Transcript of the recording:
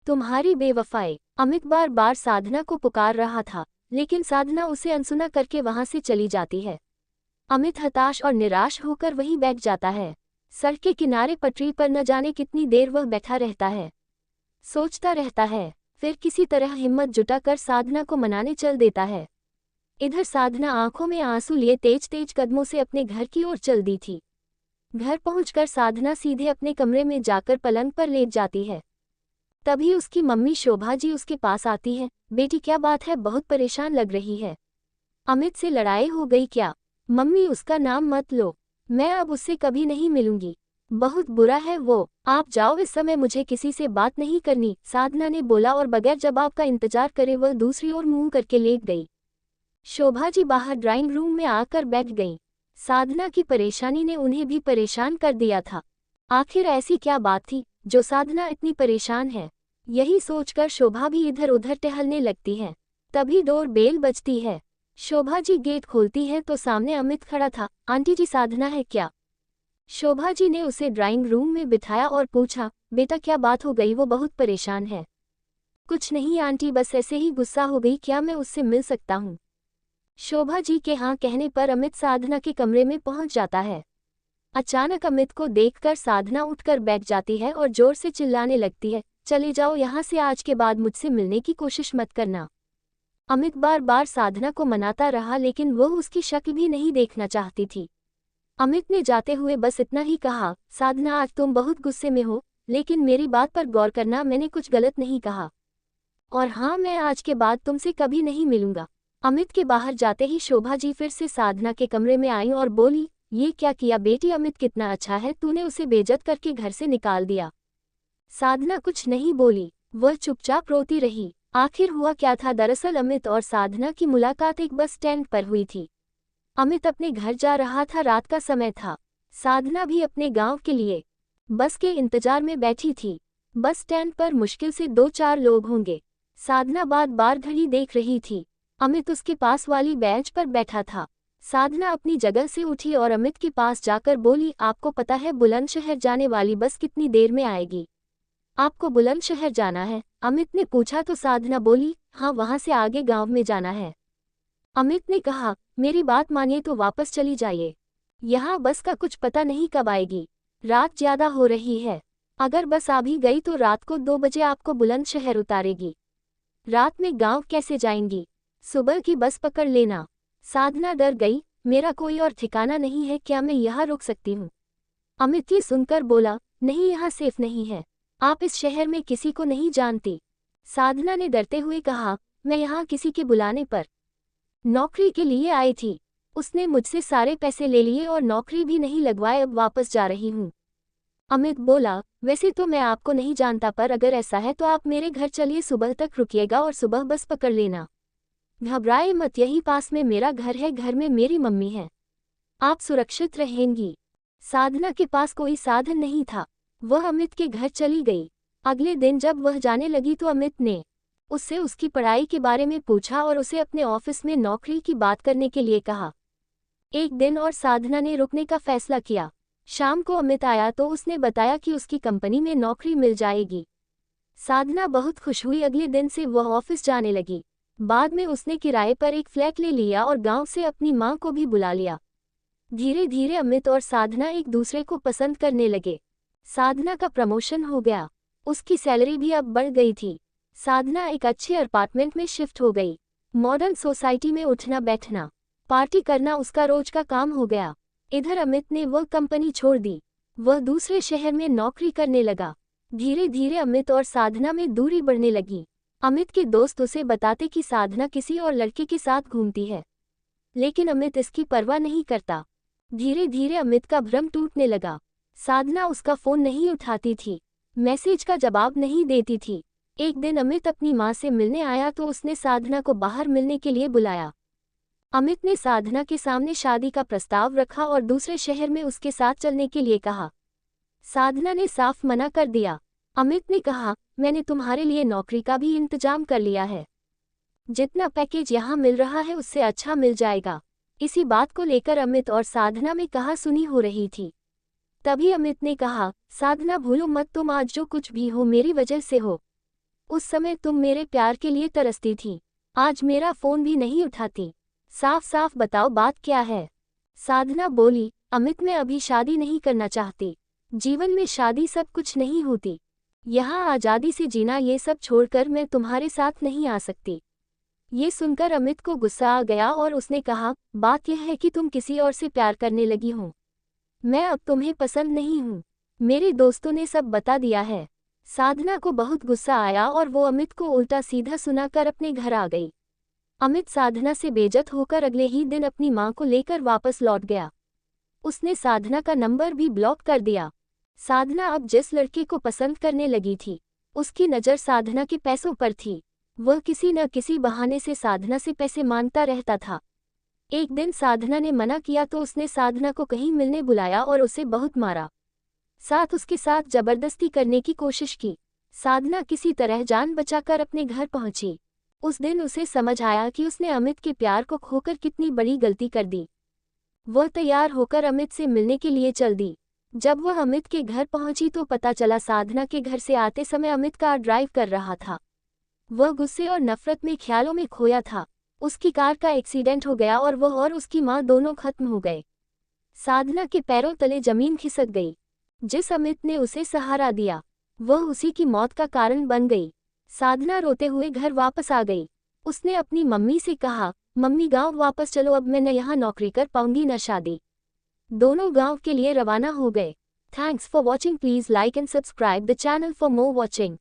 तुम्हारी बेवफाई। अमित बार बार साधना को पुकार रहा था, लेकिन साधना उसे अनसुना करके वहां से चली जाती है। अमित हताश और निराश होकर वहीं बैठ जाता है। सड़क के किनारे पटरी पर न जाने कितनी देर वह बैठा रहता है, सोचता रहता है। फिर किसी तरह हिम्मत जुटाकर साधना को मनाने चल देता है। इधर साधना आंखों में आंसू लिए तेज तेज कदमों से अपने घर की ओर चल दी थी। घर पहुंचकर साधना सीधे अपने कमरे में जाकर पलंग पर लेट जाती है। तभी उसकी मम्मी शोभा जी उसके पास आती है। बेटी क्या बात है, बहुत परेशान लग रही है। अमित से लड़ाई हो गई क्या? मम्मी उसका नाम मत लो, मैं अब उससे कभी नहीं मिलूंगी, बहुत बुरा है वो। आप जाओ, इस समय मुझे किसी से बात नहीं करनी, साधना ने बोला और बगैर जवाब का इंतजार करे वह दूसरी ओर मुंह करके लेट गई। शोभा जी बाहर ड्राइंग रूम में आकर बैठ गईं। साधना की परेशानी ने उन्हें भी परेशान कर दिया था। आखिर ऐसी क्या बात थी जो साधना इतनी परेशान है? यही सोचकर शोभा भी इधर उधर टहलने लगती है। तभी डोर बेल बजती है। शोभा जी गेट खोलती है तो सामने अमित खड़ा था। आंटी जी, साधना है क्या? शोभा जी ने उसे ड्राइंग रूम में बिठाया और पूछा, बेटा क्या बात हो गई, वो बहुत परेशान है। कुछ नहीं आंटी, बस ऐसे ही गुस्सा हो गई, क्या मैं उससे मिल सकता हूँ? शोभा जी के हाँ कहने पर अमित साधना के कमरे में पहुंच जाता है। अचानक अमित को देखकर साधना उठकर बैठ जाती है और जोर से चिल्लाने लगती है, चले जाओ यहाँ से, आज के बाद मुझसे मिलने की कोशिश मत करना। अमित बार बार साधना को मनाता रहा, लेकिन वह उसकी शक्ल भी नहीं देखना चाहती थी। अमित ने जाते हुए बस इतना ही कहा, साधना आज तुम बहुत गुस्से में हो, लेकिन मेरी बात पर गौर करना, मैंने कुछ गलत नहीं कहा। और हाँ, मैं आज के बाद तुमसे कभी नहीं मिलूंगा। अमित के बाहर जाते ही शोभा जी फिर से साधना के कमरे में आई और बोली, ये क्या किया बेटी, अमित कितना अच्छा है, तूने उसे बेइज्जत करके घर से निकाल दिया। साधना कुछ नहीं बोली, वह चुपचाप रोती रही। आखिर हुआ क्या था? दरअसल अमित और साधना की मुलाकात एक बस स्टैंड पर हुई थी। अमित अपने घर जा रहा था, रात का समय था। साधना भी अपने गांव के लिए बस के इंतजार में बैठी थी। बस स्टैंड पर मुश्किल से 2-4 लोग होंगे। साधना बार बार घड़ी देख रही थी। अमित उसके पास वाली बेंच पर बैठा था। साधना अपनी जगह से उठी और अमित के पास जाकर बोली, आपको पता है बुलंदशहर जाने वाली बस कितनी देर में आएगी? आपको बुलंदशहर जाना है? अमित ने पूछा तो साधना बोली, हाँ, वहां से आगे गांव में जाना है। अमित ने कहा, मेरी बात मानिए तो वापस चली जाइए, यहाँ बस का कुछ पता नहीं कब आएगी, रात ज्यादा हो रही है। अगर बस आ भी गई तो रात को 2 बजे आपको बुलंदशहर उतारेगी। रात में गांव कैसे जाएंगी? सुबह की बस पकड़ लेना। साधना डर गई, मेरा कोई और ठिकाना नहीं है, क्या मैं यहाँ रुक सकती हूँ? अमित ये सुनकर बोला, नहीं, यहाँ सेफ नहीं है, आप इस शहर में किसी को नहीं जानती। साधना ने डरते हुए कहा, मैं यहाँ किसी के बुलाने पर नौकरी के लिए आई थी, उसने मुझसे सारे पैसे ले लिए और नौकरी भी नहीं लगवाए, अब वापस जा रही हूँ। अमित बोला, वैसे तो मैं आपको नहीं जानता, पर अगर ऐसा है तो आप मेरे घर चलिए, सुबह तक रुकिएगा और सुबह बस पकड़ लेना। घबराए मत, यही पास में मेरा घर है, घर में मेरी मम्मी है, आप सुरक्षित रहेंगी। साधना के पास कोई साधन नहीं था, वह अमित के घर चली गई। अगले दिन जब वह जाने लगी तो अमित ने उससे उसकी पढ़ाई के बारे में पूछा और उसे अपने ऑफिस में नौकरी की बात करने के लिए कहा। एक दिन और साधना ने रुकने का फैसला किया। शाम को अमित आया तो उसने बताया कि उसकी कंपनी में नौकरी मिल जाएगी। साधना बहुत खुश हुई। अगले दिन से वह ऑफिस जाने लगी। बाद में उसने किराए पर एक फ्लैट ले लिया और गांव से अपनी मां को भी बुला लिया। धीरे धीरे अमित और साधना एक दूसरे को पसंद करने लगे। साधना का प्रमोशन हो गया, उसकी सैलरी भी अब बढ़ गई थी। साधना एक अच्छे अपार्टमेंट में शिफ्ट हो गई। मॉडर्न सोसाइटी में उठना बैठना, पार्टी करना उसका रोज का काम हो गया। इधर अमित ने वह कंपनी छोड़ दी, वह दूसरे शहर में नौकरी करने लगा। धीरे धीरे अमित और साधना में दूरी बढ़ने लगी। अमित के दोस्त उसे बताते कि साधना किसी और लड़के के साथ घूमती है, लेकिन अमित इसकी परवाह नहीं करता। धीरे धीरे अमित का भ्रम टूटने लगा। साधना उसका फोन नहीं उठाती थी, मैसेज का जवाब नहीं देती थी। एक दिन अमित अपनी मां से मिलने आया तो उसने साधना को बाहर मिलने के लिए बुलाया। अमित ने साधना के सामने शादी का प्रस्ताव रखा और दूसरे शहर में उसके साथ चलने के लिए कहा। साधना ने साफ मना कर दिया। अमित ने कहा, मैंने तुम्हारे लिए नौकरी का भी इंतजाम कर लिया है, जितना पैकेज यहाँ मिल रहा है उससे अच्छा मिल जाएगा। इसी बात को लेकर अमित और साधना में कहा-सुनी हो रही थी। तभी अमित ने कहा, साधना भूलो मत, तुम आज जो कुछ भी हो मेरी वजह से हो। उस समय तुम मेरे प्यार के लिए तरसती थी, आज मेरा फोन भी नहीं उठाती। साफ साफ बताओ बात क्या है। साधना बोली, अमित मैं अभी शादी नहीं करना चाहती। जीवन में शादी सब कुछ नहीं होती। यहाँ आज़ादी से जीना ये सब छोड़कर मैं तुम्हारे साथ नहीं आ सकती। ये सुनकर अमित को गुस्सा आ गया और उसने कहा, बात यह है कि तुम किसी और से प्यार करने लगी हो। मैं अब तुम्हें पसंद नहीं हूँ। मेरे दोस्तों ने सब बता दिया है। साधना को बहुत गुस्सा आया और वो अमित को उल्टा सीधा सुनाकर अपने घर आ गई। अमित साधना से बेइज्जत होकर अगले ही दिन अपनी मां को लेकर वापस लौट गया। उसने साधना का नंबर भी ब्लॉक कर दिया। साधना अब जिस लड़के को पसंद करने लगी थी, उसकी नज़र साधना के पैसों पर थी। वह किसी न किसी बहाने से साधना से पैसे मांगता रहता था। एक दिन साधना ने मना किया तो उसने साधना को कहीं मिलने बुलाया और उसे बहुत मारा। साथ उसके साथ जबरदस्ती करने की कोशिश की। साधना किसी तरह जान बचाकर अपने घर पहुंची। उस दिन उसे समझ आया कि उसने अमित के प्यार को खोकर कितनी बड़ी गलती कर दी। वह तैयार होकर अमित से मिलने के लिए चल दी। जब वह अमित के घर पहुंची तो पता चला साधना के घर से आते समय अमित कार ड्राइव कर रहा था। वह गुस्से और नफरत में ख्यालों में खोया था। उसकी कार का एक्सीडेंट हो गया और वह और उसकी मां दोनों खत्म हो गए। साधना के पैरों तले जमीन खिसक गई। जिस अमित ने उसे सहारा दिया, वह उसी की मौत का कारण बन गई। साधना रोते हुए घर वापस आ गई। उसने अपनी मम्मी से कहा, मम्मी गांव वापस चलो, अब मैं न यहाँ नौकरी कर पाऊंगी न शादी। दोनों गांव के लिए रवाना हो गए। Thanks for watching. Please like and subscribe the channel for more watching.